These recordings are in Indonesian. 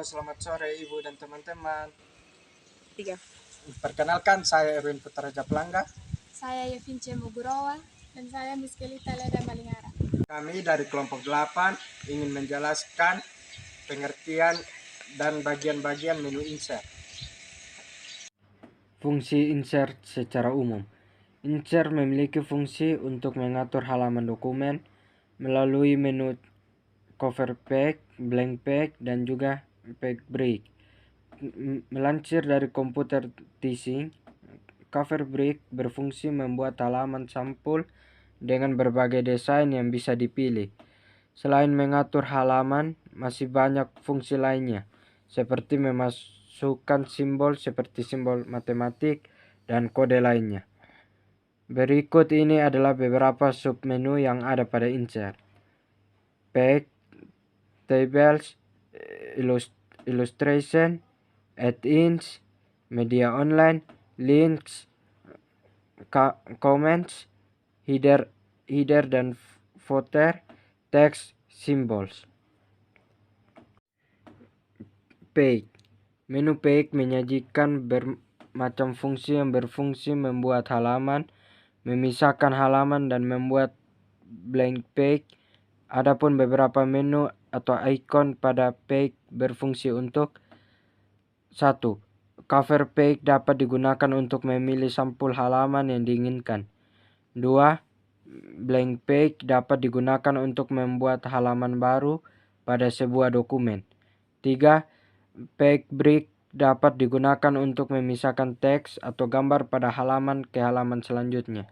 selamat sore Ibu dan teman-teman. Tiga. Perkenalkan, saya Erwin Putra Japlangga. Saya Yovince Mugurowa. Dan saya Miskelita Leda Malingara. Kami dari kelompok 8 ingin menjelaskan pengertian dan bagian-bagian menu insert. Fungsi insert secara umum. Insert memiliki fungsi untuk mengatur halaman dokumen melalui menu cover page, blank page, dan juga page break. Melansir dari komputer teaching, cover break berfungsi membuat halaman sampul dengan berbagai desain yang bisa dipilih. Selain mengatur halaman, masih banyak fungsi lainnya, seperti memasukkan simbol seperti simbol matematik dan kode lainnya. Berikut ini adalah beberapa submenu yang ada pada insert. Page, tables, illustration, add-ins, media online, links, comments, header dan footer, text, symbols. Page. Menu page menyajikan bermacam fungsi yang berfungsi membuat halaman, memisahkan halaman, dan membuat blank page. Adapun beberapa menu atau icon pada page berfungsi untuk 1. Cover page dapat digunakan untuk memilih sampul halaman yang diinginkan. 2. Blank page dapat digunakan untuk membuat halaman baru pada sebuah dokumen. 3. Page break dapat digunakan untuk memisahkan teks atau gambar pada halaman ke halaman selanjutnya.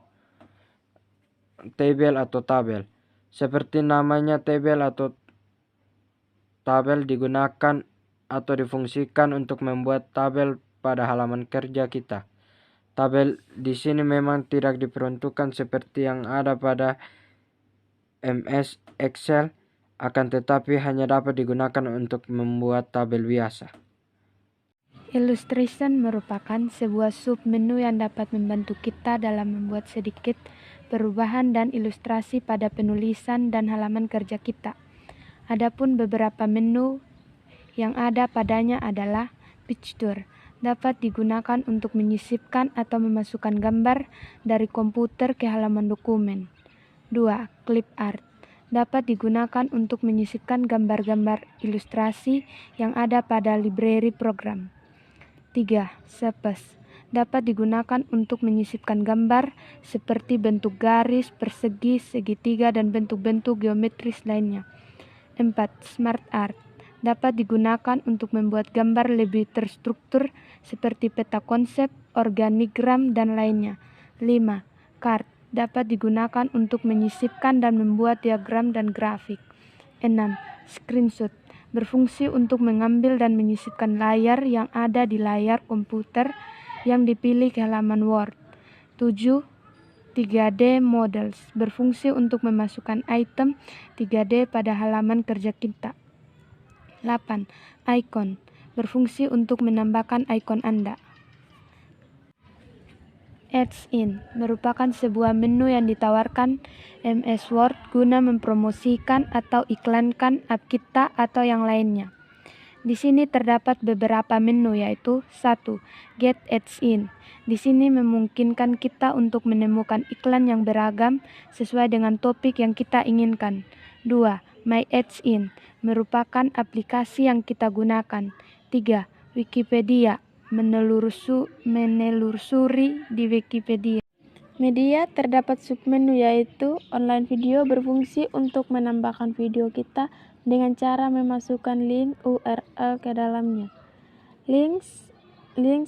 Tabel atau tabel. Seperti namanya, tabel atau tabel digunakan atau difungsikan untuk membuat tabel pada halaman kerja kita. Tabel di sini memang tidak diperuntukkan seperti yang ada pada MS Excel, akan tetapi hanya dapat digunakan untuk membuat tabel biasa. Illustration merupakan sebuah submenu yang dapat membantu kita dalam membuat sedikit perubahan dan ilustrasi pada penulisan dan halaman kerja kita. Adapun beberapa menu yang ada padanya adalah picture, dapat digunakan untuk menyisipkan atau memasukkan gambar dari komputer ke halaman dokumen. 2. Clip art, dapat digunakan untuk menyisipkan gambar-gambar ilustrasi yang ada pada library program. 3. Space, dapat digunakan untuk menyisipkan gambar seperti bentuk garis, persegi, segitiga, dan bentuk-bentuk geometris lainnya. 4. Smart art, dapat digunakan untuk membuat gambar lebih terstruktur seperti peta konsep, organigram, dan lainnya. 5. Card, dapat digunakan untuk menyisipkan dan membuat diagram dan grafik. 6. Screenshot, berfungsi untuk mengambil dan menyisipkan layar yang ada di layar komputer yang dipilih ke halaman Word. 7. 3D Models, berfungsi untuk memasukkan item 3D pada halaman kerja kita. 8. Icon, berfungsi untuk menambahkan icon Anda. Add-in merupakan sebuah menu yang ditawarkan MS Word guna mempromosikan atau iklankan app kita atau yang lainnya. Di sini terdapat beberapa menu, yaitu 1. Get Add-in. Di sini memungkinkan kita untuk menemukan iklan yang beragam sesuai dengan topik yang kita inginkan. 2. My Add-in merupakan aplikasi yang kita gunakan. 3. Wikipedia, menelusuri di Wikipedia. Media terdapat submenu, yaitu online video, berfungsi untuk menambahkan video kita dengan cara memasukkan link URL ke dalamnya. Links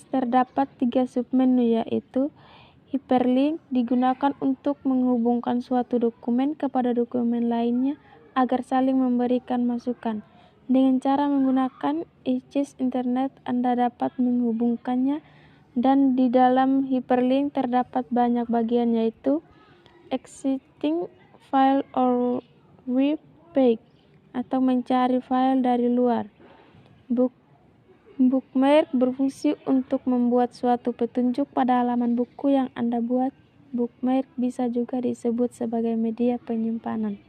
terdapat 3 submenu, yaitu hyperlink, digunakan untuk menghubungkan suatu dokumen kepada dokumen lainnya agar saling memberikan masukan. Dengan cara menggunakan access internet, Anda dapat menghubungkannya, dan di dalam hyperlink terdapat banyak bagian, yaitu exiting file or web page, atau mencari file dari luar. Bookmark berfungsi untuk membuat suatu petunjuk pada halaman buku yang Anda buat. Bookmark bisa juga disebut sebagai media penyimpanan.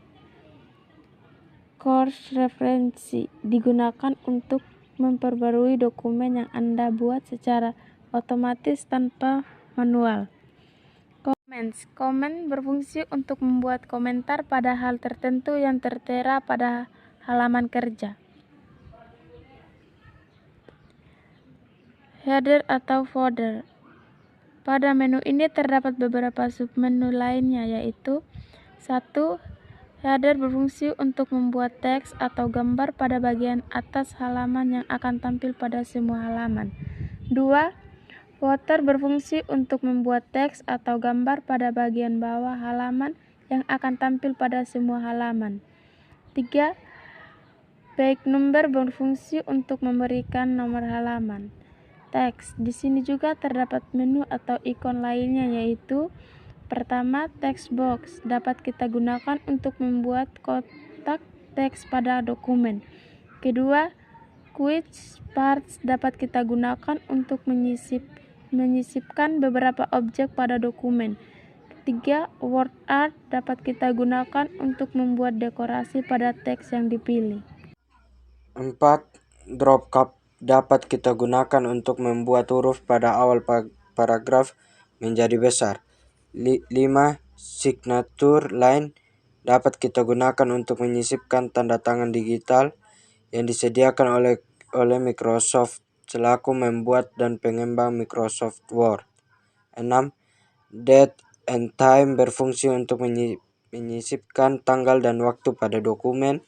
Course referensi digunakan untuk memperbarui dokumen yang Anda buat secara otomatis tanpa manual. Comments. Komen berfungsi untuk membuat komentar pada hal tertentu yang tertera pada halaman kerja. Header atau footer. Pada menu ini terdapat beberapa submenu lainnya, yaitu 1. Header berfungsi untuk membuat teks atau gambar pada bagian atas halaman yang akan tampil pada semua halaman. 2. Footer berfungsi untuk membuat teks atau gambar pada bagian bawah halaman yang akan tampil pada semua halaman. 3. Page number berfungsi untuk memberikan nomor halaman. Teks. Di sini juga terdapat menu atau ikon lainnya, yaitu pertama, text box dapat kita gunakan untuk membuat kotak teks pada dokumen. Kedua, quiz parts dapat kita gunakan untuk menyisipkan beberapa objek pada dokumen. Ketiga, word art dapat kita gunakan untuk membuat dekorasi pada teks yang dipilih. 4. Drop cap dapat kita gunakan untuk membuat huruf pada awal paragraf menjadi besar. 5. Signature line dapat kita gunakan untuk menyisipkan tanda tangan digital yang disediakan oleh Microsoft selaku membuat dan pengembang Microsoft Word. 6. Date and time berfungsi untuk menyisipkan tanggal dan waktu pada dokumen.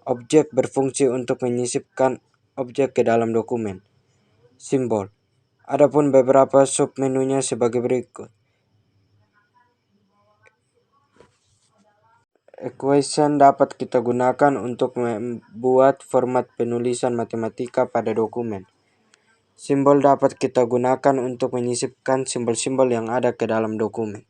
Objek berfungsi untuk menyisipkan objek ke dalam dokumen. Simbol. Adapun beberapa submenunya sebagai berikut. Equation dapat kita gunakan untuk membuat format penulisan matematika pada dokumen. Simbol dapat kita gunakan untuk menyisipkan simbol-simbol yang ada ke dalam dokumen.